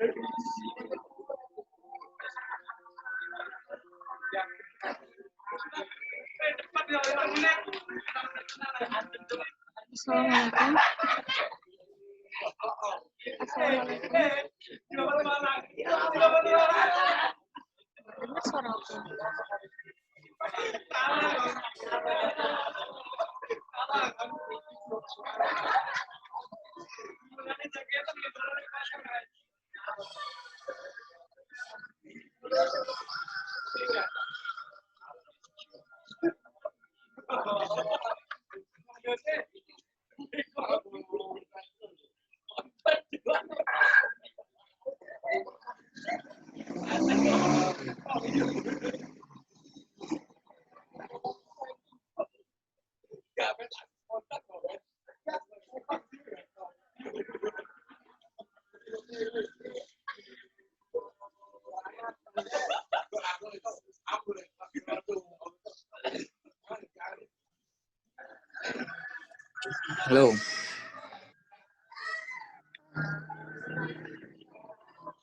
Assalamualaikum. Assalamualaikum. Dengar suara aku? Halo.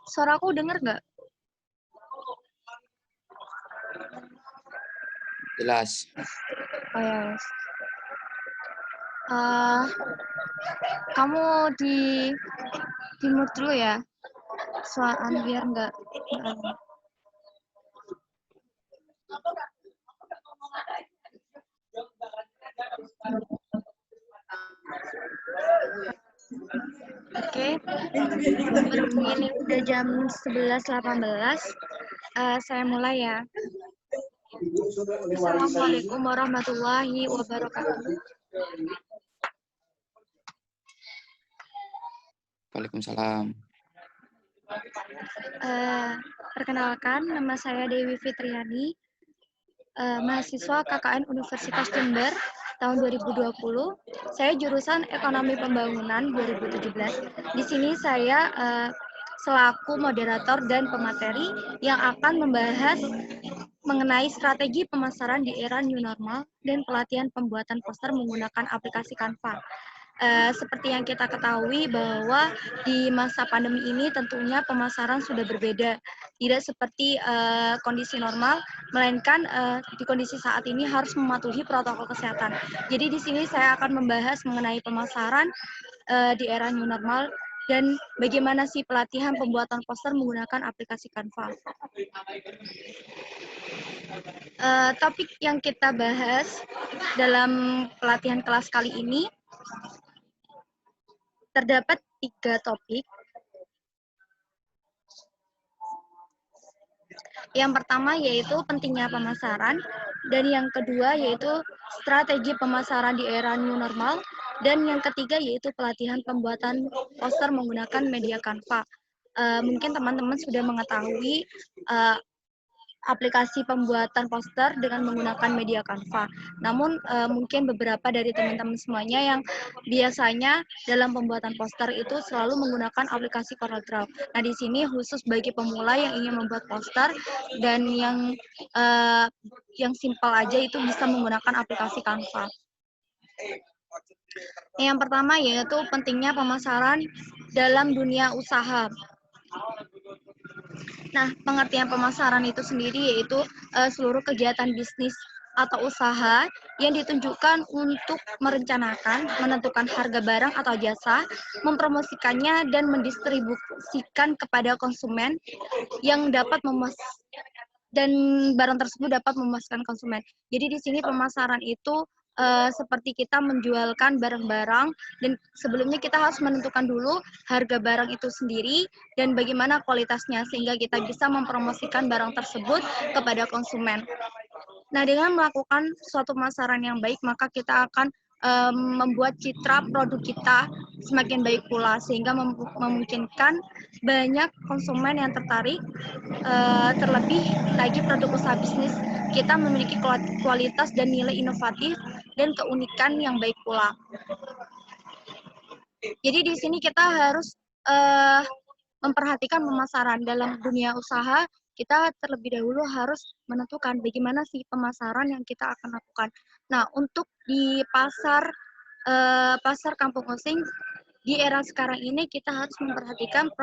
Suara aku dengar nggak? Jelas. Oh ya, Mas. Kamu di mute dulu ya, suara biar nggak. Oke, berhubung ini udah jam 11.18, saya mulai ya. Assalamualaikum warahmatullahi wabarakatuh. Waalaikumsalam. Perkenalkan, nama saya Dewi Fitriani, mahasiswa KKN Universitas Jember tahun 2020. Saya jurusan Ekonomi Pembangunan 2017. Di sini saya selaku moderator dan pemateri yang akan membahas mengenai strategi pemasaran di era new normal dan pelatihan pembuatan poster menggunakan aplikasi Canva. Seperti yang kita ketahui bahwa di masa pandemi ini tentunya pemasaran sudah berbeda, tidak seperti kondisi normal, melainkan di kondisi saat ini harus mematuhi protokol kesehatan. Jadi di sini saya akan membahas mengenai pemasaran di era new normal dan bagaimana sih pelatihan pembuatan poster menggunakan aplikasi Canva. Topik yang kita bahas dalam pelatihan kelas kali ini terdapat 3 topik. Yang pertama yaitu pentingnya pemasaran, dan yang kedua yaitu strategi pemasaran di era new normal, dan yang ketiga yaitu pelatihan pembuatan poster menggunakan media Canva. Mungkin teman-teman sudah mengetahui aplikasi pembuatan poster dengan menggunakan media Canva. Namun mungkin beberapa dari teman-teman semuanya yang biasanya dalam pembuatan poster itu selalu menggunakan aplikasi CorelDRAW. Nah, di sini khusus bagi pemula yang ingin membuat poster dan yang simpel aja itu bisa menggunakan aplikasi Canva. Yang pertama yaitu pentingnya pemasaran dalam dunia usaha. Nah, pengertian pemasaran itu sendiri yaitu seluruh kegiatan bisnis atau usaha yang ditunjukkan untuk merencanakan, menentukan harga barang atau jasa, mempromosikannya, dan mendistribusikan kepada konsumen yang dapat dan barang tersebut dapat memuaskan konsumen. Jadi di sini pemasaran itu seperti kita menjualkan barang-barang, dan sebelumnya kita harus menentukan dulu harga barang itu sendiri dan bagaimana kualitasnya sehingga kita bisa mempromosikan barang tersebut kepada konsumen. Nah, dengan melakukan suatu pemasaran yang baik, maka kita akan membuat citra produk kita semakin baik pula, sehingga memungkinkan banyak konsumen yang tertarik. Terlebih lagi produk usaha bisnis kita memiliki kualitas dan nilai inovatif dan keunikan yang baik pula. Jadi di sini kita harus memperhatikan pemasaran dalam dunia usaha. Kita terlebih dahulu harus menentukan bagaimana sih pemasaran yang kita akan lakukan. Nah, untuk di pasar Kampung Osing, di era sekarang ini kita harus memperhatikan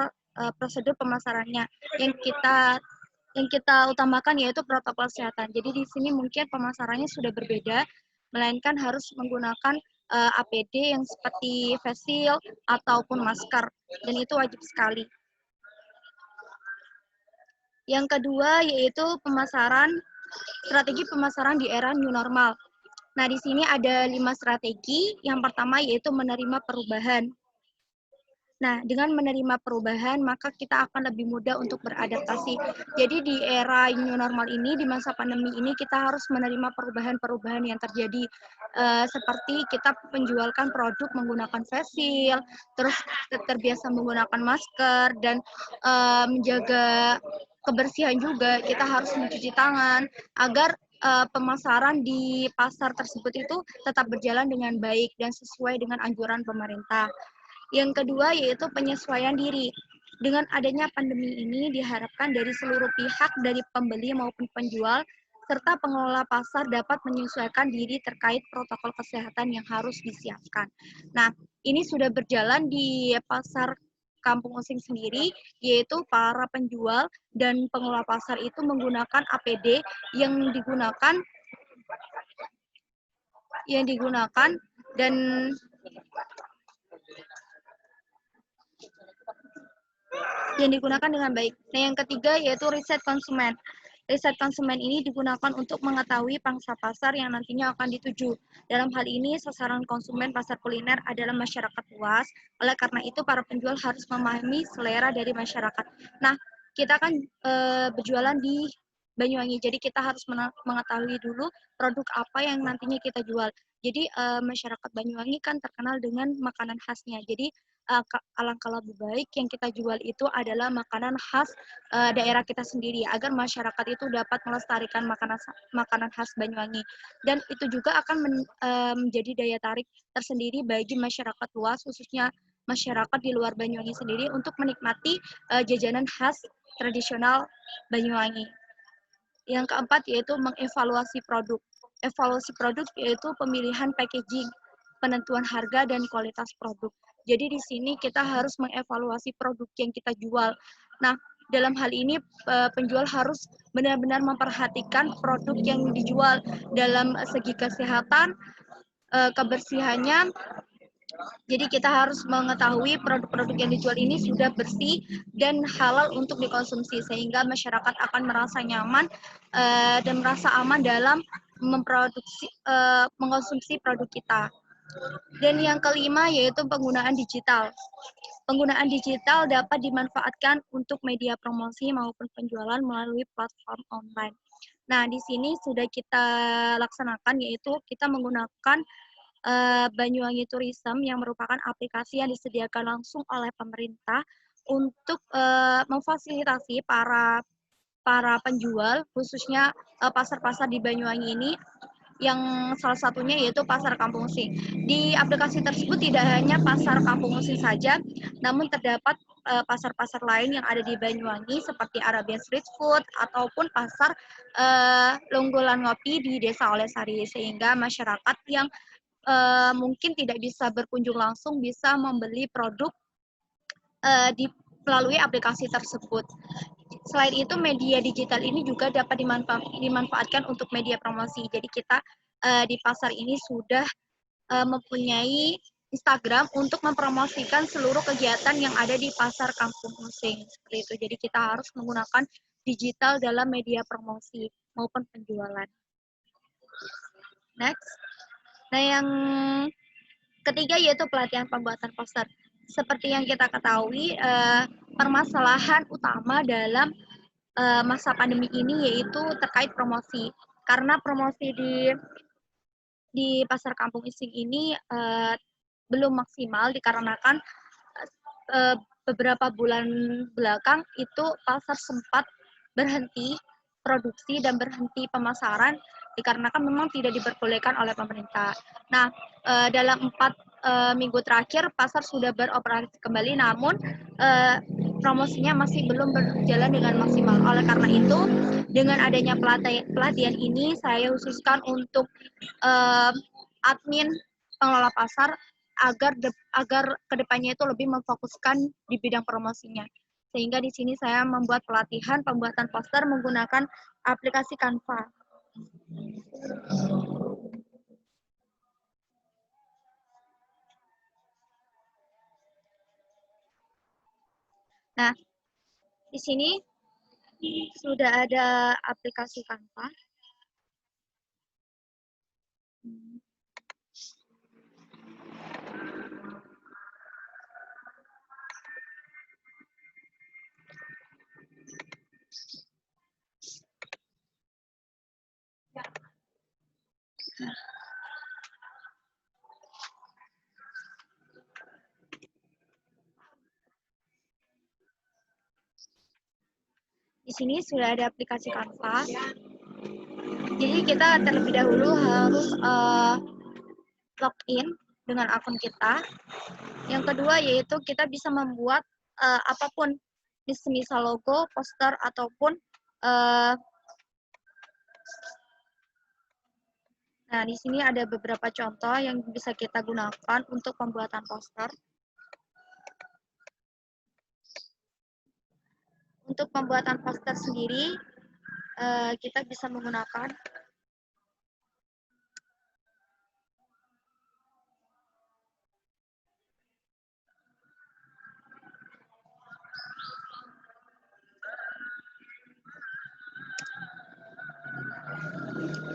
prosedur pemasarannya. Yang kita utamakan yaitu protokol kesehatan. Jadi di sini mungkin pemasarannya sudah berbeda, melainkan harus menggunakan APD yang seperti face shield ataupun masker, dan itu wajib sekali. Yang kedua yaitu strategi pemasaran di era new normal. Nah, di sini ada 5 strategi. Yang pertama yaitu menerima perubahan. Nah, dengan menerima perubahan, maka kita akan lebih mudah untuk beradaptasi. Jadi di era new normal ini, di masa pandemi ini, kita harus menerima perubahan-perubahan yang terjadi. Seperti kita menjualkan produk menggunakan face shield, terus terbiasa menggunakan masker, dan menjaga kebersihan juga. Kita harus mencuci tangan, agar pemasaran di pasar tersebut itu tetap berjalan dengan baik dan sesuai dengan anjuran pemerintah. Yang kedua yaitu penyesuaian diri. Dengan adanya pandemi ini diharapkan dari seluruh pihak, dari pembeli maupun penjual, serta pengelola pasar dapat menyesuaikan diri terkait protokol kesehatan yang harus disiapkan. Nah, ini sudah berjalan di pasar Kampung Using sendiri, yaitu para penjual dan pengelola pasar itu menggunakan APD yang digunakan dan yang digunakan dengan baik. Nah, yang ketiga yaitu riset konsumen. Riset konsumen ini digunakan untuk mengetahui pangsa pasar yang nantinya akan dituju. Dalam hal ini, sasaran konsumen pasar kuliner adalah masyarakat luas. Oleh karena itu, para penjual harus memahami selera dari masyarakat. Nah, kita kan berjualan di Banyuwangi, jadi kita harus mengetahui dulu produk apa yang nantinya kita jual. Jadi masyarakat Banyuwangi kan terkenal dengan makanan khasnya. Jadi alangkah lebih baik yang kita jual itu adalah makanan khas daerah kita sendiri, agar masyarakat itu dapat melestarikan makanan khas Banyuwangi, dan itu juga akan menjadi daya tarik tersendiri bagi masyarakat luas, khususnya masyarakat di luar Banyuwangi sendiri, untuk menikmati jajanan khas tradisional Banyuwangi. Yang keempat yaitu mengevaluasi produk. Evaluasi produk yaitu pemilihan packaging, penentuan harga, dan kualitas produk. Jadi di sini kita harus mengevaluasi produk yang kita jual. Nah, dalam hal ini penjual harus benar-benar memperhatikan produk yang dijual dalam segi kesehatan, kebersihannya. Jadi kita harus mengetahui produk-produk yang dijual ini sudah bersih dan halal untuk dikonsumsi, sehingga masyarakat akan merasa nyaman dan merasa aman dalam mengkonsumsi produk kita. Dan yang kelima yaitu penggunaan digital. Penggunaan digital dapat dimanfaatkan untuk media promosi maupun penjualan melalui platform online. Nah, di sini sudah kita laksanakan, yaitu kita menggunakan Banyuwangi Tourism, yang merupakan aplikasi yang disediakan langsung oleh pemerintah untuk memfasilitasi para penjual, khususnya pasar-pasar di Banyuwangi ini, yang salah satunya yaitu Pasar Kampung Using. Di aplikasi tersebut tidak hanya Pasar Kampung Using saja, namun terdapat pasar-pasar lain yang ada di Banyuwangi seperti Arabian Street Food ataupun pasar Longgolan Ngopi di Desa Olesari, sehingga masyarakat yang mungkin tidak bisa berkunjung langsung bisa membeli produk melalui aplikasi tersebut. Selain itu, media digital ini juga dapat dimanfaatkan untuk media promosi. Jadi kita di pasar ini sudah mempunyai Instagram untuk mempromosikan seluruh kegiatan yang ada di Pasar Kampung Using. Seperti itu. Jadi kita harus menggunakan digital dalam media promosi maupun penjualan. Next. Nah, yang ketiga yaitu pelatihan pembuatan poster. Seperti yang kita ketahui, permasalahan utama dalam masa pandemi ini yaitu terkait promosi. Karena promosi di Pasar Kampung Using ini belum maksimal, dikarenakan beberapa bulan belakang itu pasar sempat berhenti produksi dan berhenti pemasaran, dikarenakan memang tidak diperbolehkan oleh pemerintah. Nah, dalam 4 minggu terakhir pasar sudah beroperasi kembali, namun promosinya masih belum berjalan dengan maksimal. Oleh karena itu, dengan adanya pelatihan ini, saya khususkan untuk admin pengelola pasar agar kedepannya itu lebih memfokuskan di bidang promosinya. Sehingga di sini saya membuat pelatihan pembuatan poster menggunakan aplikasi Canva. Nah, di sini sudah ada aplikasi Canva. Di sini sudah ada aplikasi Canva. Jadi kita terlebih dahulu harus login dengan akun kita. Yang kedua yaitu kita bisa membuat apapun, misal logo, poster, ataupun nah, di sini ada beberapa contoh yang bisa kita gunakan untuk pembuatan poster. Untuk pembuatan poster sendiri, kita bisa menggunakan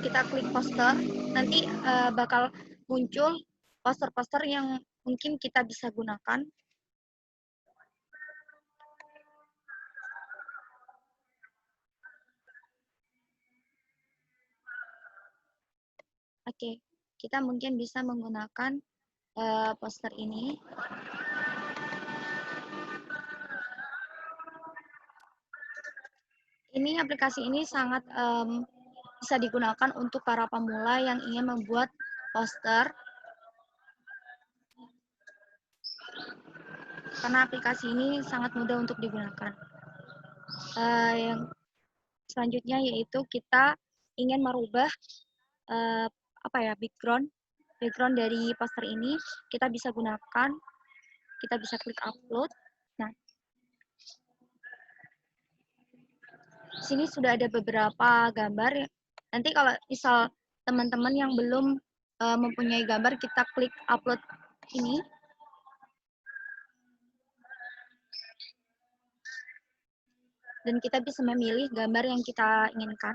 kita klik poster, nanti bakal muncul poster-poster yang mungkin kita bisa gunakan. Oke, kita mungkin bisa menggunakan poster ini. Ini aplikasi ini sangat bisa digunakan untuk para pemula yang ingin membuat poster. Karena aplikasi ini sangat mudah untuk digunakan. Yang selanjutnya yaitu kita ingin merubah background dari poster ini, kita bisa gunakan, kita bisa klik upload. Nah, di sini sudah ada beberapa gambar. Nanti kalau misal teman-teman yang belum mempunyai gambar, kita klik upload ini. Dan kita bisa memilih gambar yang kita inginkan.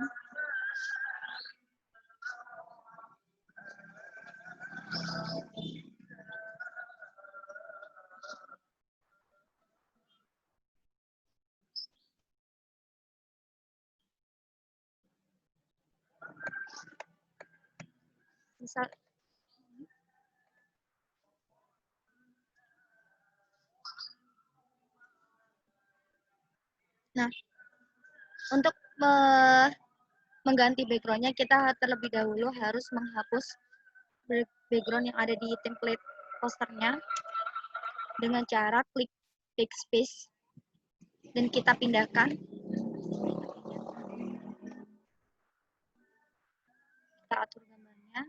Misal Nah, untuk mengganti background-nya, kita terlebih dahulu harus menghapus background yang ada di template posternya dengan cara klik backspace dan kita pindahkan. Kita atur gambarnya.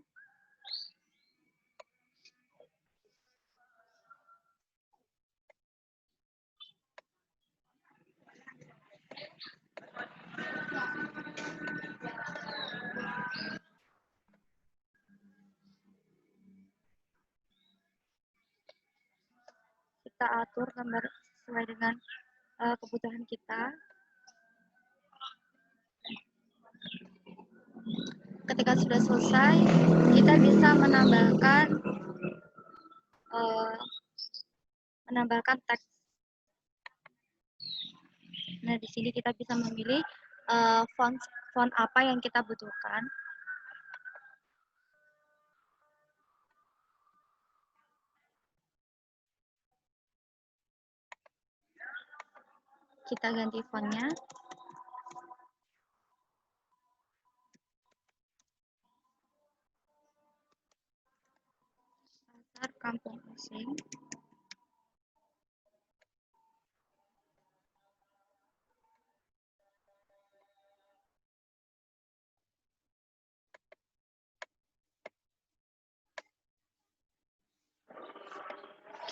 Kita atur gambar sesuai dengan kebutuhan kita. Ketika sudah selesai, kita bisa menambahkan teks. Nah, di sini kita bisa memilih font apa yang kita butuhkan. Kita ganti fontnya. Pasar Kampung Osing.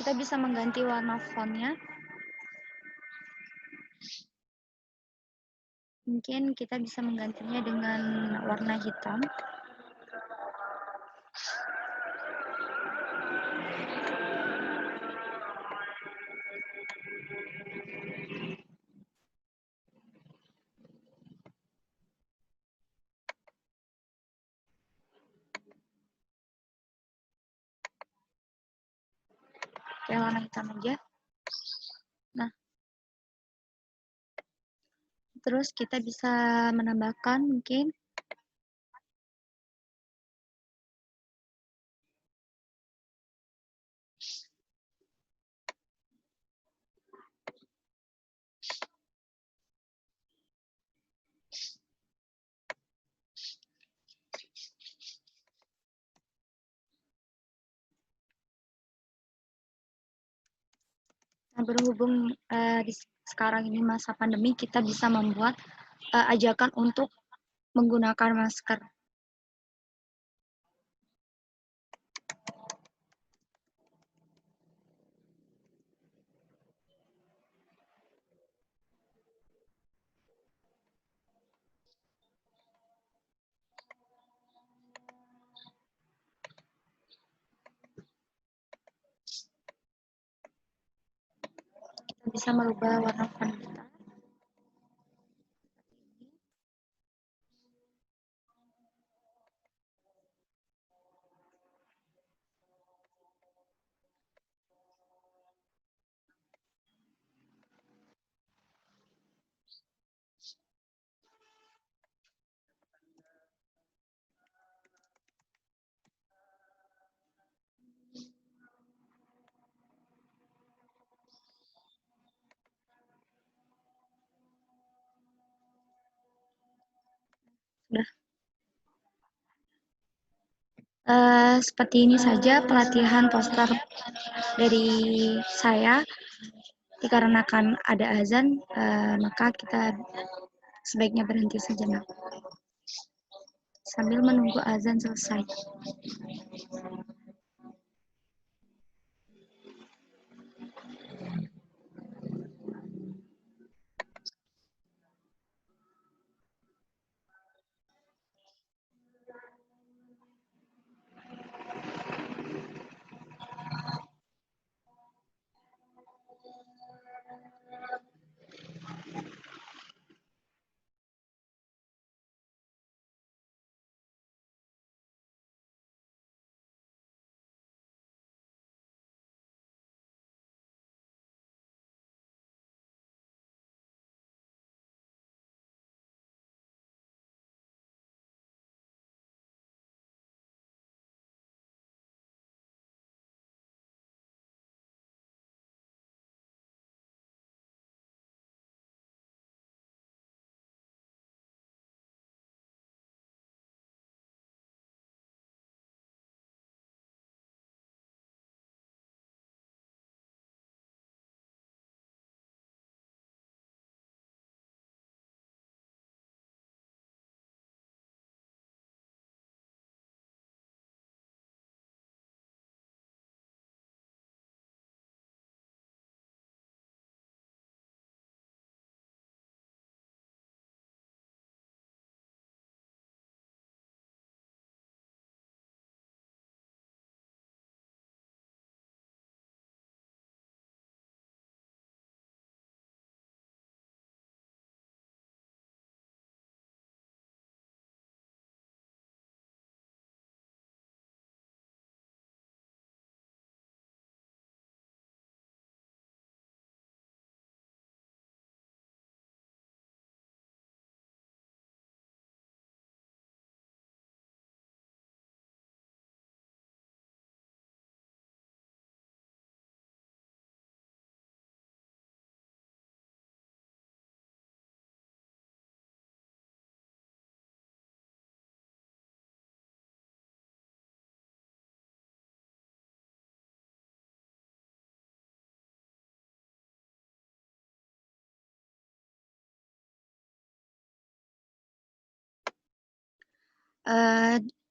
kita bisa mengganti warna fontnya. Mungkin kita bisa menggantinya dengan warna hitam. Kayak warna hitam aja. Nah, terus kita bisa menambahkan mungkin berhubung di sekarang ini masa pandemi, kita bisa membuat ajakan untuk menggunakan masker. Kita bisa merubah warna font kita. Sudah. Seperti ini saja pelatihan poster dari saya. Dikarenakan ada azan, maka kita sebaiknya berhenti sejenak sambil menunggu azan selesai.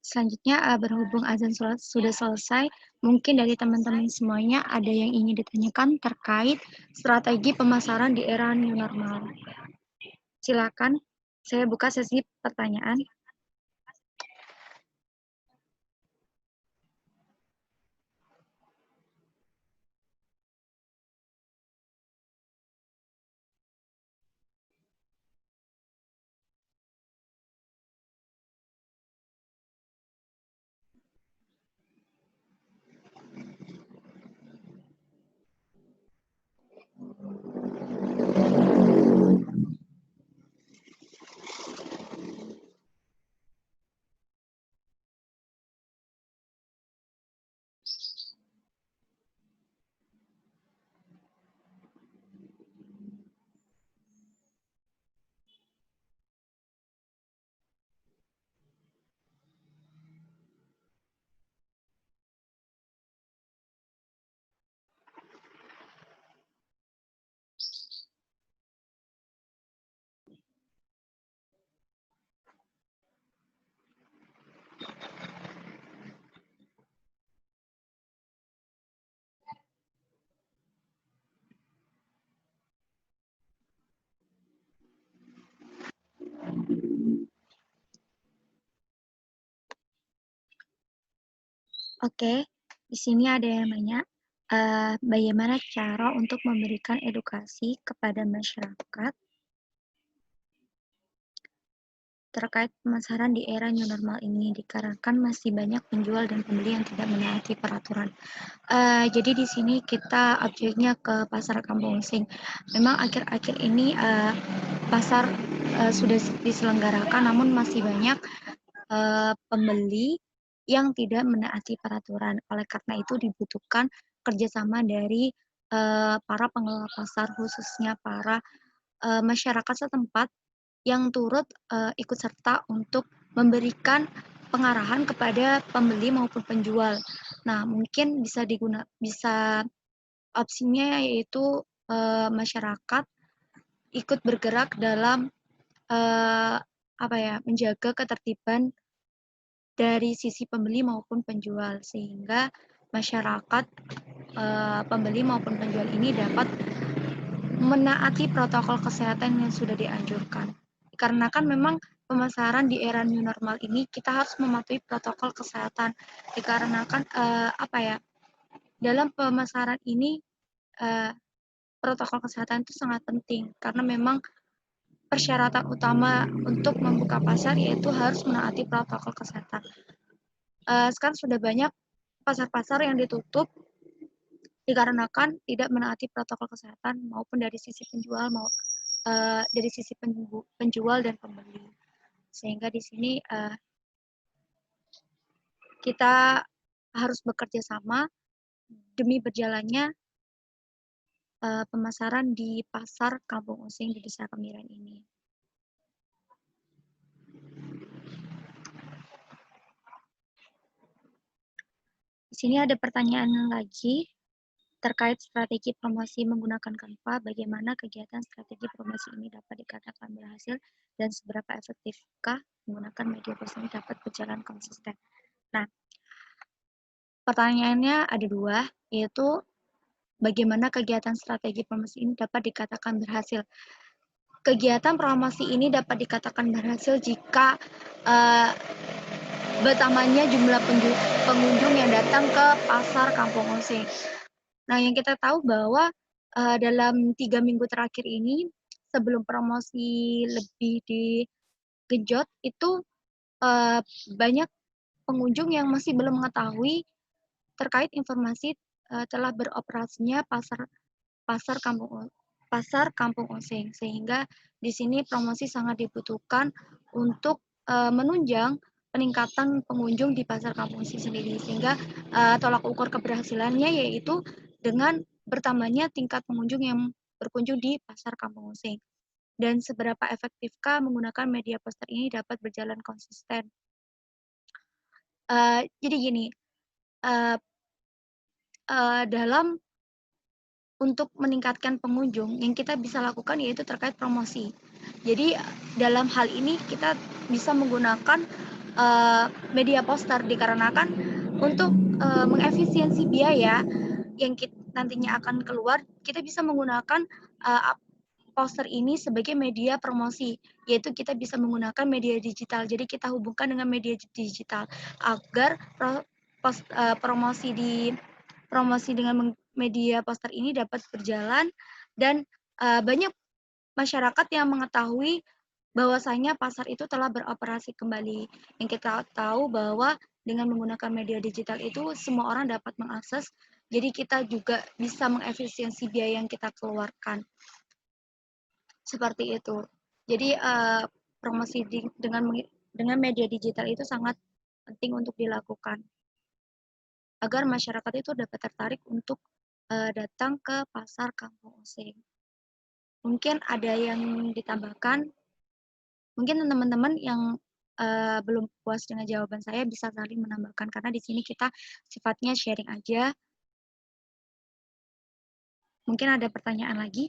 Selanjutnya, berhubung azan sholat sudah selesai, mungkin dari teman-teman semuanya ada yang ingin ditanyakan terkait strategi pemasaran di era new normal. Silakan, saya buka sesi pertanyaan. Oke, di sini ada yang nanya, bagaimana cara untuk memberikan edukasi kepada masyarakat terkait pemasaran di era new normal ini, dikarenakan masih banyak penjual dan pembeli yang tidak menaati peraturan. Jadi di sini kita objeknya ke pasar Kampung Sing. Memang akhir-akhir ini pasar sudah diselenggarakan, namun masih banyak pembeli yang tidak menaati peraturan. Oleh karena itu dibutuhkan kerjasama dari para pengelola pasar, khususnya para masyarakat setempat yang turut ikut serta untuk memberikan pengarahan kepada pembeli maupun penjual. Nah, mungkin bisa opsinya yaitu masyarakat ikut bergerak dalam menjaga ketertiban dari sisi pembeli maupun penjual, sehingga masyarakat pembeli maupun penjual ini dapat menaati protokol kesehatan yang sudah dianjurkan. Karena kan memang pemasaran di era new normal ini kita harus mematuhi protokol kesehatan. Dikarenakan dalam pemasaran ini protokol kesehatan itu sangat penting karena memang persyaratan utama untuk membuka pasar yaitu harus menaati protokol kesehatan. Sekarang sudah banyak pasar-pasar yang ditutup dikarenakan tidak menaati protokol kesehatan maupun dari sisi penjual dan pembeli. Sehingga di sini kita harus bekerja sama demi berjalannya pemasaran di pasar Kampung Using di Desa Kemiren ini. Di sini ada pertanyaan lagi terkait strategi promosi menggunakan Canva, bagaimana kegiatan strategi promosi ini dapat dikatakan berhasil dan seberapa efektifkah menggunakan media sosial dapat berjalan konsisten. Nah, pertanyaannya ada dua, yaitu bagaimana kegiatan strategi promosi ini dapat dikatakan berhasil. Kegiatan promosi ini dapat dikatakan berhasil jika bertambahnya jumlah pengunjung yang datang ke pasar Kampung Osing. Nah, yang kita tahu bahwa dalam 3 minggu terakhir ini, sebelum promosi lebih digenjot, itu banyak pengunjung yang masih belum mengetahui terkait informasi telah beroperasinya pasar Kampung Osing, sehingga di sini promosi sangat dibutuhkan untuk menunjang peningkatan pengunjung di pasar Kampung Osing sendiri, sehingga tolak ukur keberhasilannya yaitu dengan bertambahnya tingkat pengunjung yang berkunjung di pasar Kampung Osing. Dan seberapa efektifkah menggunakan media poster ini dapat berjalan konsisten? Jadi gini, dalam untuk meningkatkan pengunjung, yang kita bisa lakukan yaitu terkait promosi. Jadi dalam hal ini kita bisa menggunakan media poster dikarenakan untuk mengefisiensi biaya yang nantinya akan keluar, kita bisa menggunakan poster ini sebagai media promosi, yaitu kita bisa menggunakan media digital. Jadi kita hubungkan dengan media digital agar promosi dengan media poster ini dapat berjalan dan banyak masyarakat yang mengetahui bahwasanya pasar itu telah beroperasi kembali. Yang kita tahu bahwa dengan menggunakan media digital itu semua orang dapat mengakses, jadi kita juga bisa mengefisiensi biaya yang kita keluarkan. Seperti itu. Jadi promosi dengan media digital itu sangat penting untuk dilakukan agar masyarakat itu dapat tertarik untuk datang ke pasar Kampung Osing. Mungkin ada yang ditambahkan. Mungkin teman-teman yang belum puas dengan jawaban saya bisa saling menambahkan karena di sini kita sifatnya sharing aja. Mungkin ada pertanyaan lagi?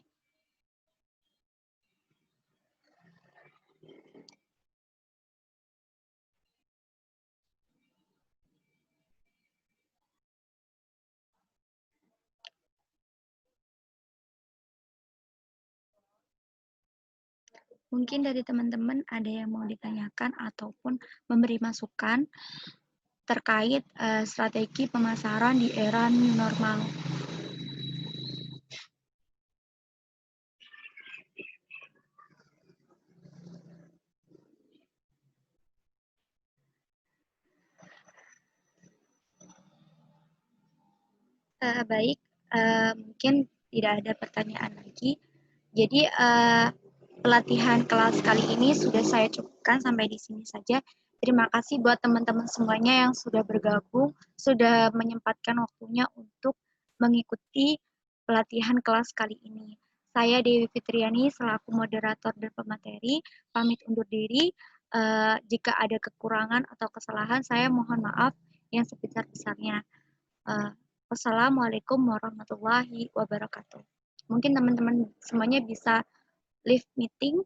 Mungkin dari teman-teman ada yang mau ditanyakan ataupun memberi masukan terkait strategi pemasaran di era new normal. Baik, mungkin tidak ada pertanyaan lagi. Jadi pelatihan kelas kali ini sudah saya cukupkan sampai di sini saja. Terima kasih buat teman-teman semuanya yang sudah bergabung, sudah menyempatkan waktunya untuk mengikuti pelatihan kelas kali ini. Saya Dewi Fitriani selaku moderator dan pemateri, pamit undur diri. Jika ada kekurangan atau kesalahan, saya mohon maaf yang sebesar-besarnya. Wassalamualaikum warahmatullahi wabarakatuh. Mungkin teman-teman semuanya bisa leave meeting